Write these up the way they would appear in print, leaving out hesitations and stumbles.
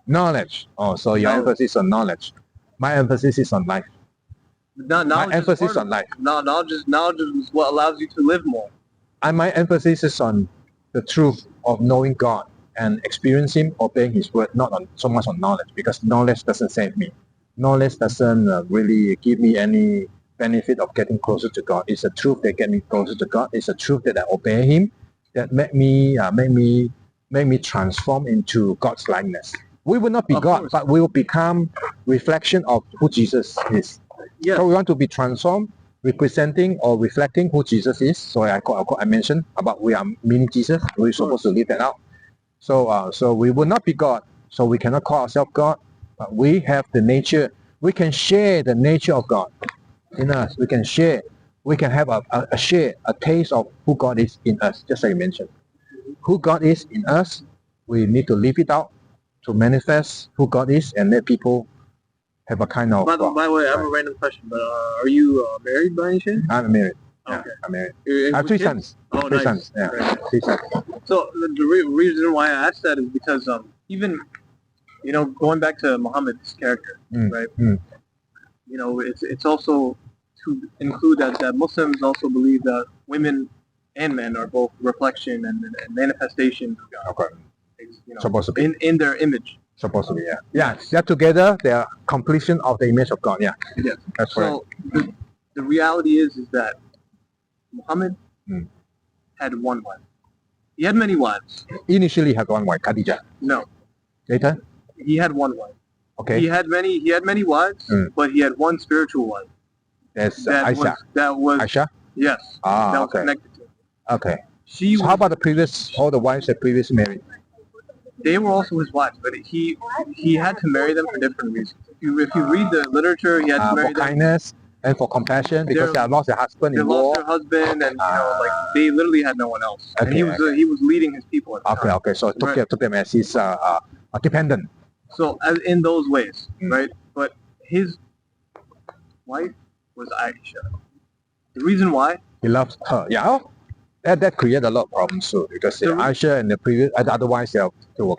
Knowledge. Oh, so your emphasis on knowledge. My emphasis is on life. My emphasis on life. Knowledge is what allows you to live more. And my emphasis is on the truth of knowing God and experiencing Him, obeying His word, not on so much on knowledge, because knowledge doesn't save me. Knowledge doesn't really give me any benefit of getting closer to God. It's the truth that get me closer to God. It's the truth that I obey Him that make me transform into God's likeness. We will not be God, but we will become reflection of who Jesus is. Yes. So we want to be transformed, representing or reflecting who Jesus is. So I mentioned about we are mini Jesus. We're supposed to leave that out. So we will not be God. So we cannot call ourselves God, but we have the nature. We can share the nature of God in us. We can share. We can have a taste of who God is in us, just like you mentioned. Who God is in us, we need to live it out to manifest who God is and let people have a kind of... By the way, I have a random question, but are you married by any chance? I'm married. Okay. Yeah, I'm married. I have 3 sons. Oh, 3 nice. sons. Yeah, Very nice. 3 sons. So the reason why I asked that is because even, going back to Muhammad's character, right? It's also to include that Muslims also believe that women and men are both reflection and manifestations of God. Okay. Supposed to be. In their image. Supposed to be, yeah. Yeah, they're together, they're completion of the image of God, yeah. Yes. That's right. So the reality is that Muhammad had one wife. He had many wives. Initially had one wife, Khadija. No. Later? He had one wife. Okay. He had many wives, but he had one spiritual wife. That's Aisha. Aisha? Yes. Ah, that okay. was connected to him. Okay. So how about all the wives that previously married? They were also his wives, but he had to marry them for different reasons. If you read the literature, he had to marry for kindness and for compassion, because they had lost their husband in war. They lost their husband, and they literally had no one else. Okay, and he was leading his people at the time. Okay. So took them as his dependent. So in those ways, right? But his wife was Aisha. The reason why he loves her, yeah. That created a lot of problems too, because Aisha and the other wives, there were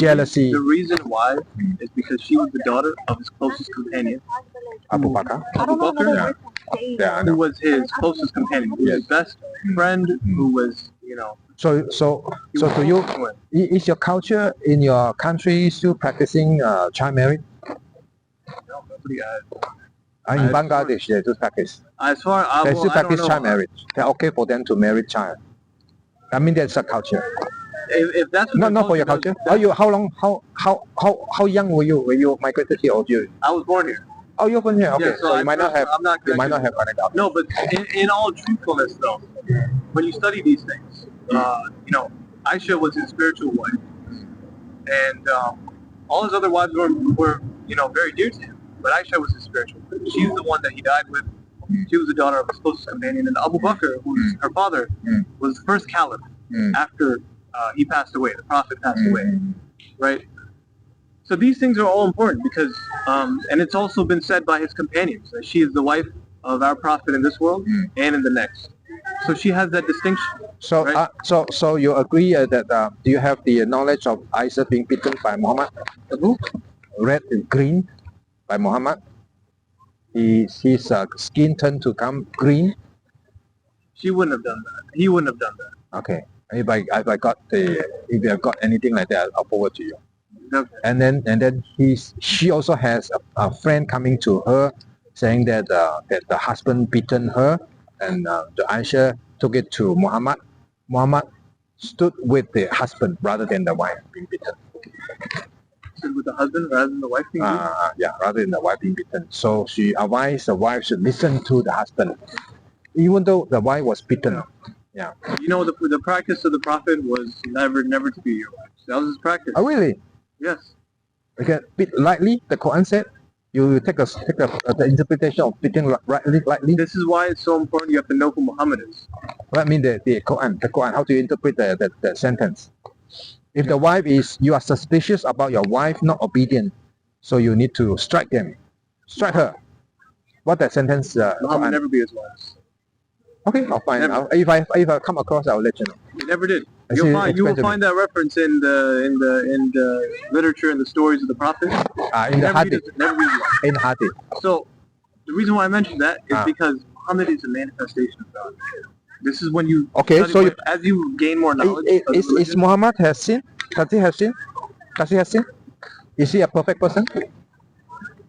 jealousy. The reason why is because she was the daughter of his closest companion, Abu Bakr. Yeah, who was his closest companion, who was his best friend, who was, So to you, is your culture in your country still practicing child marriage? No, nobody has. In Bangladesh, they do practice. They still practice child marriage. They're okay for them to marry child. I mean, that's a culture. If that's not for your culture. How young were you when you migrated here? I was born here. Oh, you're born here. Okay, yeah, so you might not have. You might not have. No, but in all truthfulness, though, when you study these things, Aisha was his spiritual wife, and all his other wives were very dear to him. But Aisha was his spiritual wife. She's the one that he died with. She was the daughter of his closest companion. And Abu Bakr, who's her father, was the first caliph after he passed away. The Prophet passed away, right? So these things are all important because, and it's also been said by his companions that she is the wife of our Prophet in this world and in the next. So she has that distinction. So, right? So you agree that do you have the knowledge of Aisha being beaten by Muhammad? Who? Red and green by Muhammad. His skin turned to come green. She wouldn't have done that. He wouldn't have done that. Okay. If you have got anything like that, I'll forward to you. Okay. And then she also has a friend coming to her saying that the husband beaten her, and the Aisha took it to Muhammad. Muhammad stood with the husband rather than the wife being beaten. Stood with the husband rather than the wife being beaten? Yeah, rather than the wife being beaten. So she advised the wife should listen to the husband, even though the wife was beaten. Yeah. The practice of the Prophet was never to be your wife. That was his practice. Oh, really? Yes. Okay, bit lightly. The Quran said you take the interpretation of beating lightly. This is why it's so important. You have to know who Muhammad is. What I mean the Quran. How do you interpret the sentence? If the wife you are suspicious about your wife not obedient, so you need to strike them, strike her. What that sentence? Muhammad would never be his wife. Okay, I'll find out. If I come across, I'll let you know. He never did. You will Explain to me. find that reference in the literature and the stories of the prophets. In the hadith. Never read it. In hadith. So the reason why I mentioned that is Ah. because Muhammad is a manifestation of God. This is when you Okay, study so with- as you gain more knowledge. of Is religion, Muhammad has sinned? Does he have sinned? Does he have sinned? Is he a perfect person?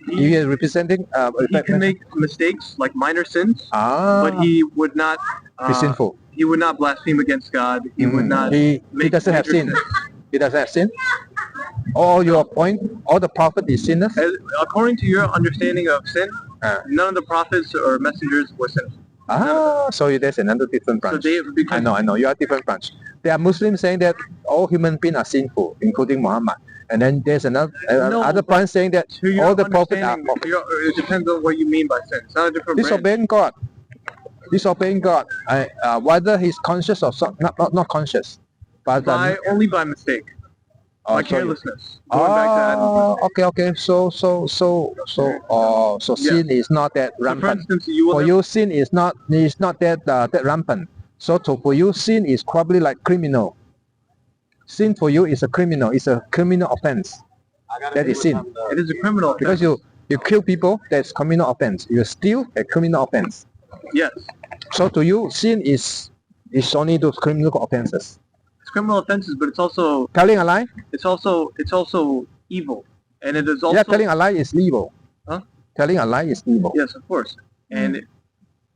He is representing a he perfect can person? make mistakes like minor sins, Ah, but he would not be sinful. He would not blaspheme against God. He would not. He make doesn't have major sin. sins. He doesn't have sin. All your point, all the prophet is sinners. According to your understanding of sin, Ah. none of the prophets or messengers were sinners. So there's another different branch. because I know. You are different branch. There are Muslims saying that all human beings are sinful, including Muhammad. And then there's another other but branch saying that to your all the prophets are understanding, it depends on what you mean by sin. It's not a different branch. disobeying God. Disobeying God. Whether he's conscious or not conscious. But Only by mistake, by so- carelessness. Going back to Adam. Okay. So sin is not that So for rampant. instance, you will For never- you, sin is not that rampant. So for you, sin is probably like criminal. Sin for you is a criminal. It's a criminal offense. That is sin. it is a criminal Because offense. you kill people, that's criminal offense. You steal, a criminal offense. Yes, So to you, sin is only those criminal offenses. it's criminal offenses, but it's also Telling a lie? evil, and it is also Yeah, telling a lie is evil. Huh? Telling a lie is evil. yes, of course. And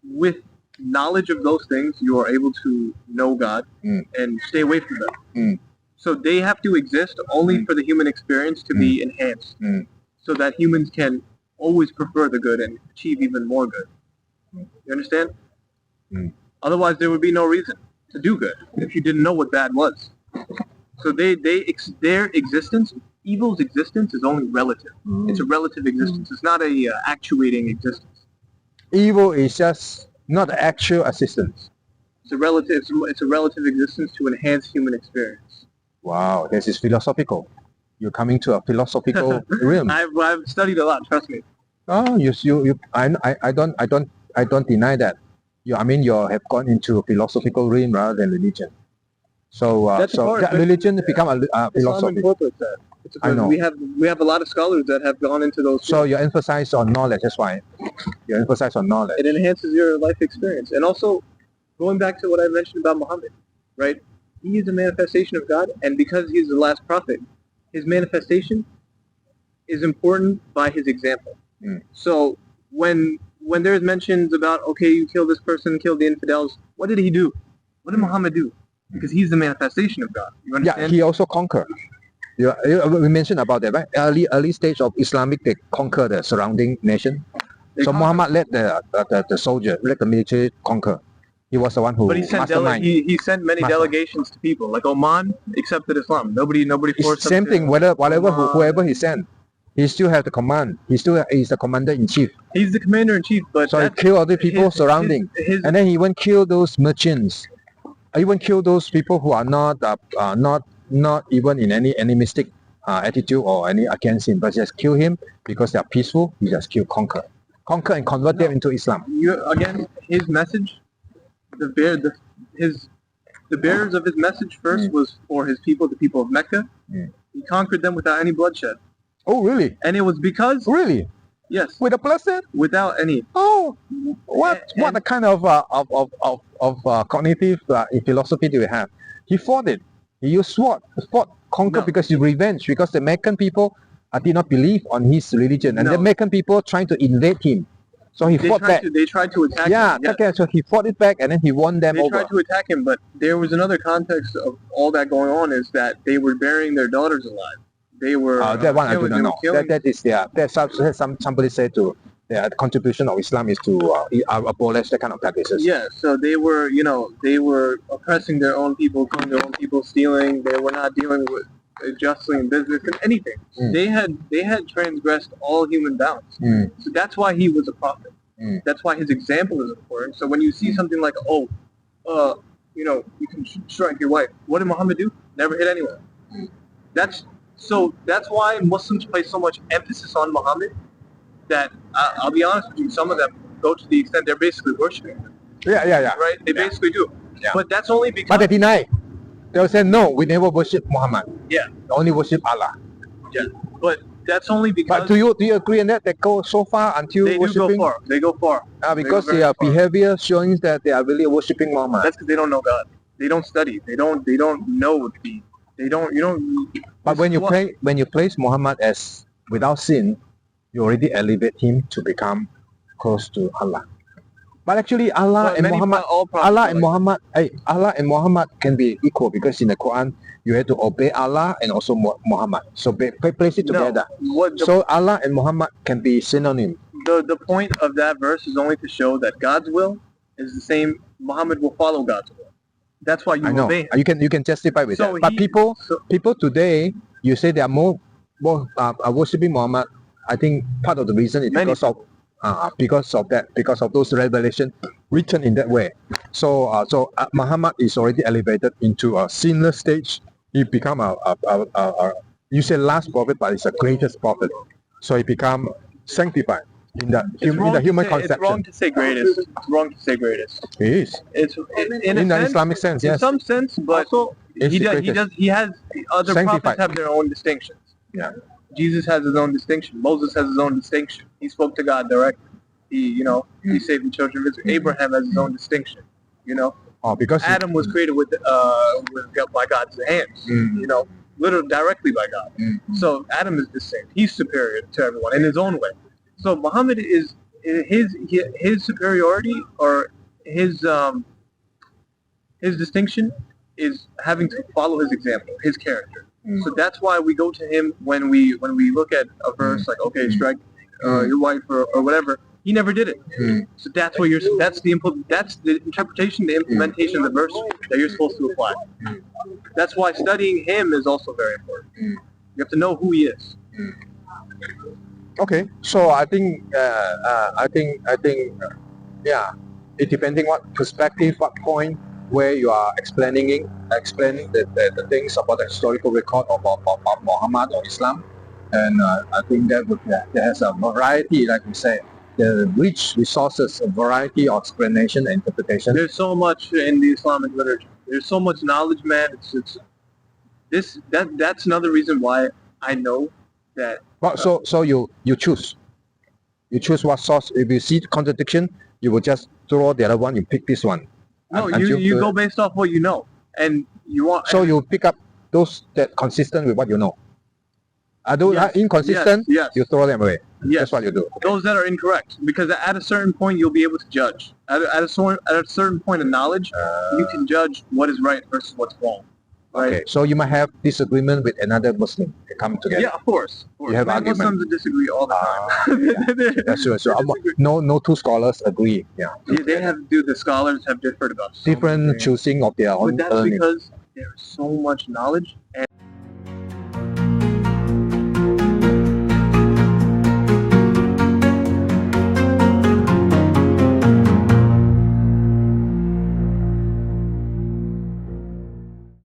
with knowledge of those things, you are able to know God and stay away from them. So they have to exist only for the human experience to be enhanced, so that humans can always prefer the good and achieve even more good. You understand? Otherwise, there would be no reason to do good if you didn't know what bad was. So their existence, evil's existence, is only relative. It's a relative existence. It's not a actuating existence. Evil is just not actual existence. It's a relative existence to enhance human experience. Wow, this is philosophical. You're coming to a philosophical realm. I've studied a lot. Trust me. Oh, I don't deny that. You have gone into a philosophical realm rather than religion. So That's hard, that but religion become a Islam philosophy. incorporates that. I know. We have a lot of scholars that have gone into those. So you emphasize on knowledge. That's why you emphasize on knowledge. It enhances your life experience. And also, going back to what I mentioned about Muhammad, right? He is a manifestation of God, and because he's the last prophet, his manifestation is important by his example. So when there's mentions about, okay, you kill this person, kill the infidels, what did he do? What did Muhammad do? Because he's the manifestation of God. You understand? Yeah, he also conquered. We mentioned about that, right? Early stage of Islamic, they conquer the surrounding nation. They So conquered. Muhammad led the soldier, led the military conquer. He was the one who But he sent mastermind. he sent many Master. delegations to people. Like Oman accepted Islam. Nobody It's forced them same to- thing. Whatever Oman. whoever he sent, he still has the command. He's the commander in chief. He's the commander in chief, but So he that's- kill other people his- surrounding, his- and then he even kill those merchants. Even kill those people who are not even in any animistic attitude or any against him, but just kill him because they are peaceful. He just conquer and convert them into Islam. Again, his message, the bearers of his message first was for his people, the people of Mecca. He conquered them without any bloodshed, Oh really? and it was because Really? yes, With a blessed? without any. Oh, what And- a kind of cognitive philosophy do we have? He fought it. He used sword. He fought, conquered No. because he revenge. Because the Meccan people did not believe on his religion, and No. the Meccan people trying to invade him. So he fought back. They tried to attack Yeah, him. Yes. okay, so he fought it back, and then he won them They over. tried to attack him, but there was another context of all that going on is that they were burying their daughters alive. They were That one I do they not were know. killing- That is somebody said to the contribution of Islam is to abolish that kind of practices. Yeah, so they were oppressing their own people, killing their own people, stealing. They were not dealing with justly in business and anything. They had transgressed all human bounds. So that's why he was a prophet. That's why his example is important. So when you see something like, you can strike your wife. What did Muhammad do? Never hit anyone. That's why Muslims place so much emphasis on Muhammad that I'll be honest with you, some of them go to the extent they're basically worshiping him. Yeah. Right? They basically do. Yeah. But that's only because But they deny. They'll say, no, we never worship Muhammad. Yeah. We only worship Allah. Yeah. But that's only because But do you agree on that? They go so far until they do go worshiping? far. They go far. Because very their far. behavior shows that they are really worshiping Muhammad. That's because they don't know God. They don't study. They don't know the. They don't. You don't. But when you place Muhammad as without sin, you already elevate him to become close to Allah. But actually, Allah and Muhammad can be equal, because in the Quran you have to obey Allah and also Muhammad. So place it together. So Allah and Muhammad can be synonym. The point of that verse is only to show that God's will is the same. Muhammad will follow God's will. That's why you obey him. You can justify with that. But people today, you say they are more worshiping Muhammad. I think part of the reason is because of those revelations written in that way. So Muhammad is already elevated into a sinless stage. He become you say last prophet, but it's the greatest prophet. So he become sanctified in the human conception. It's wrong to say greatest. It's wrong to say greatest. It is. It's in the Islamic sense, yes. In some sense, but also he has other prophets have their own distinctions. Yeah. Jesus has his own distinction. Moses has his own distinction. He spoke to God directly. He saved the children of Israel. Abraham has his own distinction. Because Adam was created by God's hands. Literally directly by God. So Adam is distinct. He's superior to everyone in his own way. So Muhammad is his superiority, or his distinction is having to follow his example, his character. So that's why we go to him when we look at a verse like, okay, strike your wife or whatever. He never did it. So that's what that's the interpretation, the implementation of the verse that you're supposed to apply. That's why studying him is also very important. You have to know who he is. Okay, so I think it depending what perspective, what point, where you are explaining the things about the historical record of Muhammad or Islam, and I think that there has a variety, like we said, the rich resources, a variety of explanation and interpretation. There's so much in the Islamic literature. There's so much knowledge, man. That's another reason why I know that. Well, so you choose what source. If you see contradiction, you will just throw the other one. You pick this one. No, you go based off what you know, and you want. So you pick up those that consistent with what you know. Are those inconsistent? Yes. You throw them away. Yes. That's what you do. Those that are incorrect, because at a certain point you'll be able to judge. At a certain point of knowledge, you can judge what is right versus what's wrong. Right? Okay, so you might have disagreement with another Muslim. They come together. Yeah, of course. You have argument. Muslims disagree all the time. That's true. So no two scholars agree. Yeah. The scholars have differed about different choosing of their own But that's learning. because there's so much knowledge. And